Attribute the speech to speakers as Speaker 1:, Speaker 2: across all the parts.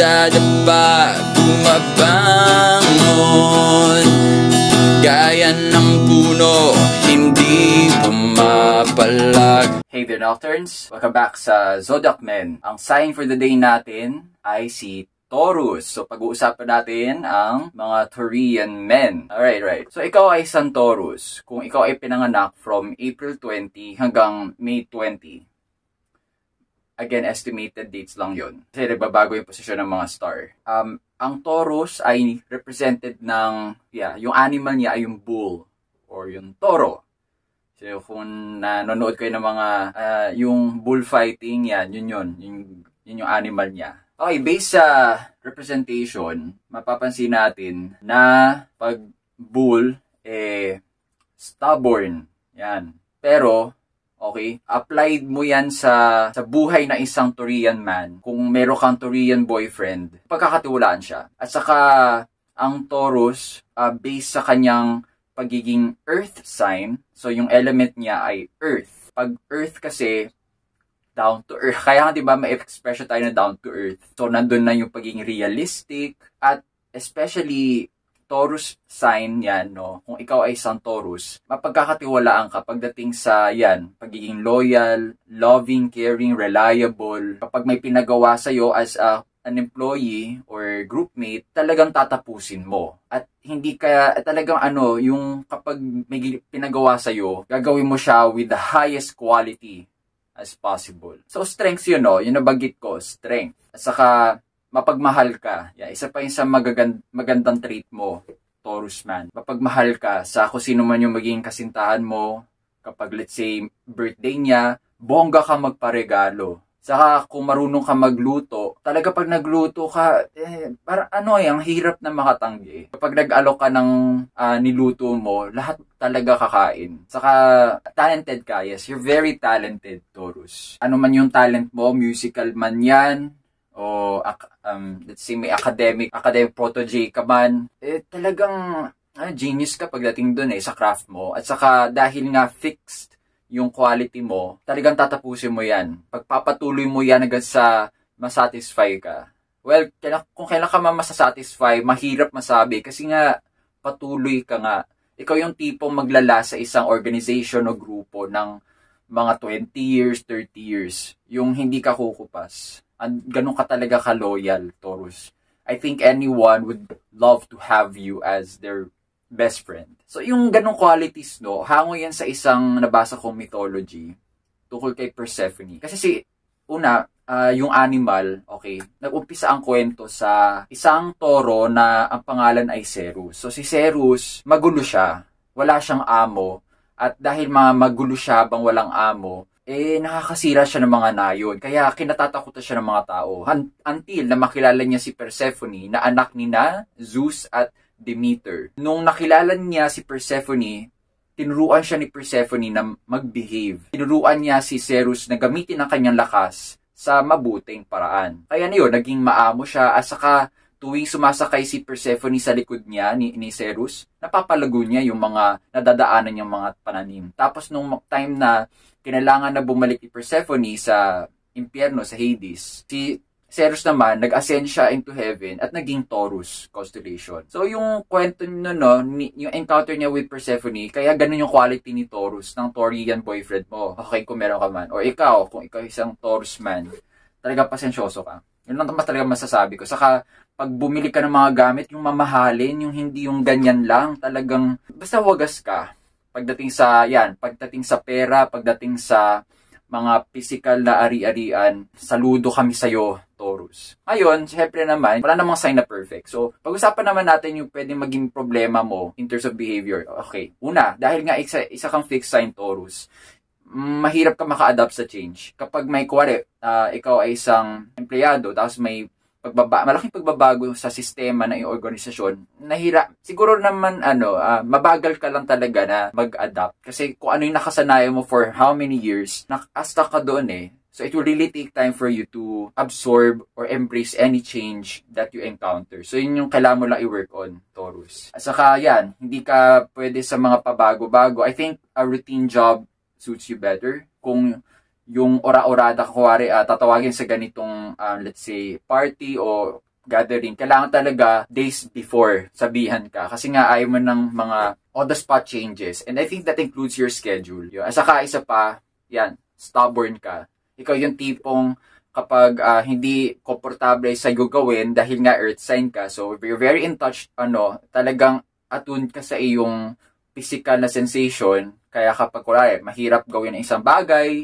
Speaker 1: dadapa, bumabangon, gaya ng puno, hindi pumapalag.
Speaker 2: Hey there, Nocturnes! Welcome back sa Zodiac Men. Ang sign for the day natin ay si Taurus. So, pag-uusapan natin ang mga Taurian men. Alright. So, ikaw ay isang Taurus. Kung ikaw ay pinanganak from April 20 hanggang May 20. Again, estimated dates lang yun. Kasi nagbabago yung posisyon ng mga star. Ang Taurus ay represented ng, yung animal niya ay yung bull or yung toro. So, kung nanonood kayo ng mga, yung bullfighting, yun yung animal niya. Okay, based sa representation, mapapansin natin na pag bull, stubborn. Yan. Pero, okay, applied mo yan sa buhay na isang Taurian man. Kung meron kang Taurian boyfriend, pagkakatiwalaan siya. At saka, ang Taurus, based sa kanyang pagiging earth sign, so yung element niya ay earth. Pag earth kasi, down to earth. Kaya nga diba may expression tayo na down to earth. So nandun na yung pagiging realistic at especially Taurus sign yan, no? Kung ikaw ay isang Taurus, mapagkakatiwalaan ka pagdating sa pagiging loyal, loving, caring, reliable. Kapag may pinagawa sa'yo as an employee or groupmate, talagang tatapusin mo. At hindi ka talagang yung kapag may pinagawa sa'yo, gagawin mo siya with the highest quality as possible. So, strengths yun, no? Yung nabanggit ko, strength. At saka, mapagmahal ka. Isa pa yung sa magandang trait mo, Taurus man. Mapagmahal ka sa kung sino man yung magiging kasintahan mo. Kapag, let's say, birthday niya, bongga ka magparegalo. Saka, kung marunong ka magluto, talaga pag nagluto ka, parang ang hirap na makatanggi. Kapag nag-alok ka ng niluto mo, lahat talaga kakain. Saka, talented ka, yes. You're very talented, Taurus. Ano man yung talent mo, musical man yan, o let's say may academic protege ka man, talagang genius ka pagdating dun sa craft mo. At saka, dahil nga fixed yung quality mo, talagang tatapusin mo yan. Pagpapatuloy mo yan hanggang sa masatisfy ka. Well, kung kailan ka masasatisfy, mahirap masabi kasi nga patuloy ka nga. Ikaw yung tipong maglala sa isang organization o grupo ng mga 20 years, 30 years. Yung hindi ka kukupas. Ganun ka talaga ka-loyal, Taurus. I think anyone would love to have you as their best friend. So, yung ganong qualities, no, hango yan sa isang nabasa kong mythology tungkol kay Persephone. Kasi yung animal, okay, nag-umpisa ang kwento sa isang toro na ang pangalan ay Ceres. So, si Ceres, magulo siya. Wala siyang amo. At dahil magulo siya habang walang amo, nakakasira siya ng mga nayon. Kaya kinatatakutan siya ng mga tao. Until na makilala niya si Persephone na anak ni Zeus at Demeter. Nung nakilala niya si Persephone, tinuruan siya ni Persephone na mag-behave. Tinuruan niya si Ceres na gamitin ang kanyang lakas sa mabuting paraan. Kaya naging maamo siya at saka tuwing sumasakay si Persephone sa likod niya ni Ceres, napapalago niya yung mga nadadaanan niyang mga pananim. Tapos nung time na kinailangan na bumalik ni Persephone sa impyerno, sa Hades, si Ceres naman, nag-ascend siya into heaven at naging Taurus constellation. So, yung kwento nyo, yung encounter niya with Persephone, kaya ganun yung quality ni Taurus, ng Taurian boyfriend mo. Okay, kung meron ka man. O ikaw, kung ikaw isang Taurus man, talaga pasensyoso ka. Yun lang talaga masasabi ko. Saka, pag bumili ka ng mga gamit, yung mamahalin, yung hindi yung ganyan lang, talagang, basta wagas ka. Pagdating sa pera, pagdating sa mga physical na ari-arian, saludo kami sa'yo, Taurus. Ngayon, syempre naman, wala namang sign na perfect. So, pag-usapan naman natin yung pwedeng maging problema mo in terms of behavior. Okay, una, dahil nga isa kang fixed sign, Taurus, mahirap ka maka-adapt sa change. Kapag may ikaw ay isang empleyado, tapos may malaking pagbabago sa sistema ng organisasyon, siguro naman mabagal ka lang talaga na mag-adapt. Kasi kung ano yung nakasanayan mo for how many years, nakasta ka doon So it will really take time for you to absorb or embrace any change that you encounter. So yun yung kailangan mo lang i-work on, Taurus. At saka hindi ka pwede sa mga pabago-bago. I think a routine job suits you better. Kung yung ora-orada, kuwari, tatawagin sa ganitong, let's say, party o gathering, kailangan talaga days before sabihan ka. Kasi nga ayaw mo ng mga on-the-spot changes. And I think that includes your schedule. At saka isa pa, yan, stubborn ka. Ikaw yung tipong kapag hindi komportable sa iyo gawin dahil nga earth sign ka. So, if you're very in touch, talagang attuned ka sa iyong physical na sensation. Kaya kapag mahirap gawin ang isang bagay,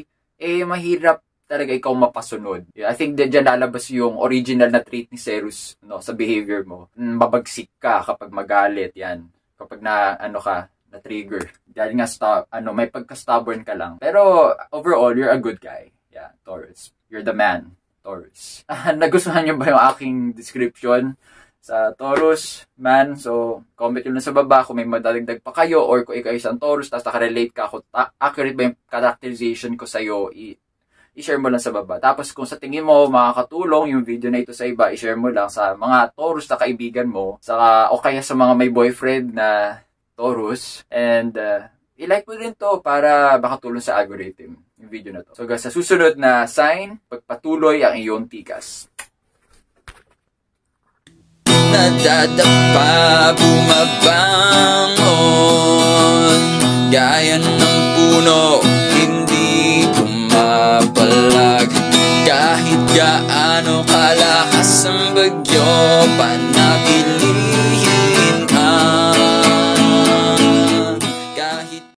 Speaker 2: mahirap talaga ikaw mapasunod. I think dyan lalabas yung original na trait ni Ceres sa behavior mo. Mabagsik ka kapag magalit, yan. Kapag na-trigger. Dahil nga, may pagka-stubborn ka lang. Pero, overall, you're a good guy. Yeah, Taurus. You're the man, Taurus. Nagustuhan niyo ba yung aking description sa Taurus, man? So, comment yun lang sa baba kung may madadagdag pa kayo or kung ikaw isang Taurus, tapos nakarelate ka ako, accurate ba yung characterization ko sa'yo, i-share mo lang sa baba. Tapos kung sa tingin mo makakatulong yung video na ito sa iba, i-share mo lang sa mga Taurus na kaibigan mo, o kaya sa mga may boyfriend na Taurus. And i-like mo rin to para makatulong sa algorithm yung video na to. So guys, sa susunod na sign, pagpatuloy ang iyong tikas.
Speaker 1: Nadadapa, bumabangon, gaya ng puno, hindi bumabalag. Kahit gaano kalakas ang bagyo, panatili